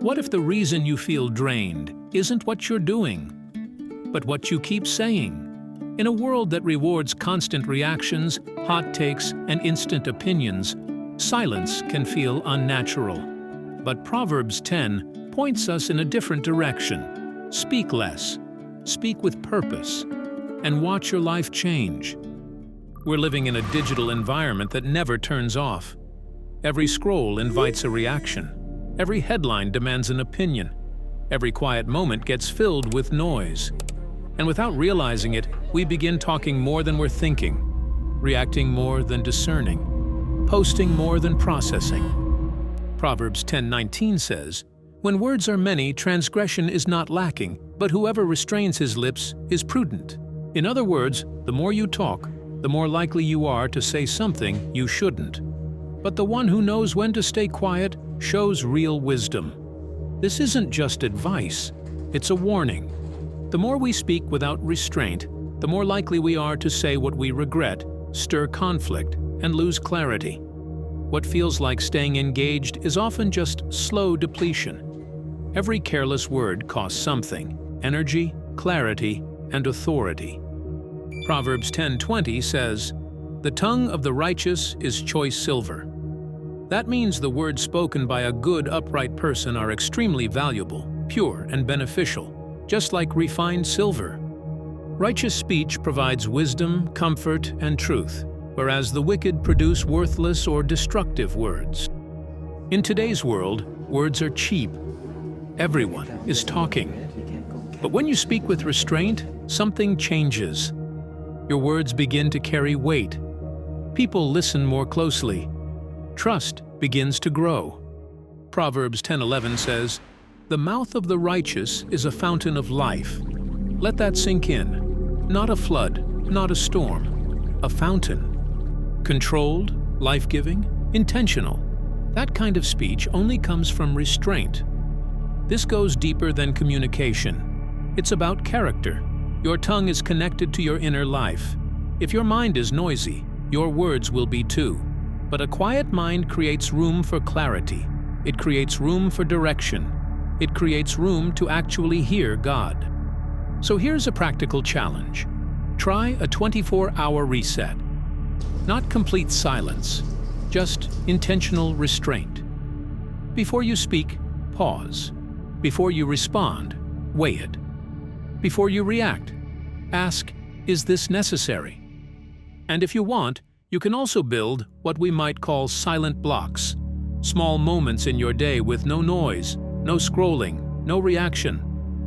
What if the reason you feel drained isn't what you're doing, but what you keep saying? In a world that rewards constant reactions, hot takes, and instant opinions, silence can feel unnatural. But Proverbs 10 points us in a different direction. Speak less, speak with purpose, and watch your life change. We're living in a digital environment that never turns off. Every scroll invites a reaction. Every headline demands an opinion. Every quiet moment gets filled with noise. And without realizing it, we begin talking more than we're thinking, reacting more than discerning, posting more than processing. Proverbs 10:19 says, "When words are many, transgression is not lacking, but whoever restrains his lips is prudent." In other words, the more you talk, the more likely you are to say something you shouldn't. But the one who knows when to stay quiet shows real wisdom. This isn't just advice, it's a warning. The more we speak without restraint, the more likely we are to say what we regret, stir conflict, and lose clarity. What feels like staying engaged is often just slow depletion. Every careless word costs something: energy, clarity, and authority. Proverbs 10:20 says, "The tongue of the righteous is choice silver." That means the words spoken by a good, upright person are extremely valuable, pure, and beneficial, just like refined silver. Righteous speech provides wisdom, comfort, and truth, whereas the wicked produce worthless or destructive words. In today's world, words are cheap. Everyone is talking. But when you speak with restraint, something changes. Your words begin to carry weight. People listen more closely. Trust begins to grow. Proverbs 10:11 says, "The mouth of the righteous is a fountain of life." Let that sink in. Not a flood, not a storm, a fountain. Controlled, life-giving, intentional. That kind of speech only comes from restraint. This goes deeper than communication. It's about character. Your tongue is connected to your inner life. If your mind is noisy, your words will be too. But a quiet mind creates room for clarity. It creates room for direction. It creates room to actually hear God. So here's a practical challenge. Try a 24-hour reset. Not complete silence, just intentional restraint. Before you speak, pause. Before you respond, weigh it. Before you react, ask, "Is this necessary?" And if you want, you can also build what we might call silent blocks, small moments in your day with no noise, no scrolling, no reaction,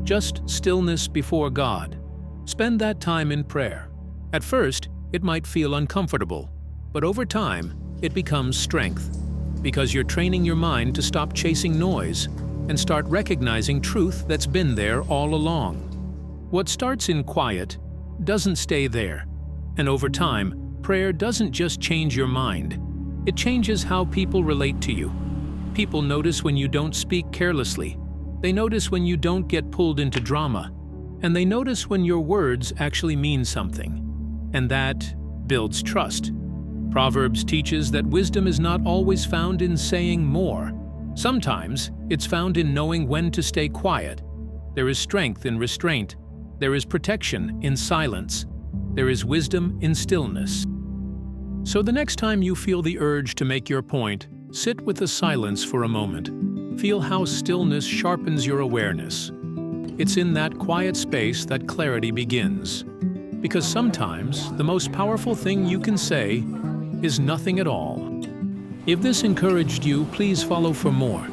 just stillness before God. Spend that time in prayer. At first, it might feel uncomfortable, but over time, it becomes strength, because you're training your mind to stop chasing noise and start recognizing truth that's been there all along. What starts in quiet doesn't stay there, and over time, prayer doesn't just change your mind, it changes how people relate to you. People notice when you don't speak carelessly. They notice when you don't get pulled into drama. And they notice when your words actually mean something. And that builds trust. Proverbs teaches that wisdom is not always found in saying more. Sometimes it's found in knowing when to stay quiet. There is strength in restraint. There is protection in silence. There is wisdom in stillness. So the next time you feel the urge to make your point, sit with the silence for a moment. Feel how stillness sharpens your awareness. It's in that quiet space that clarity begins. Because sometimes the most powerful thing you can say is nothing at all. If this encouraged you, please follow for more.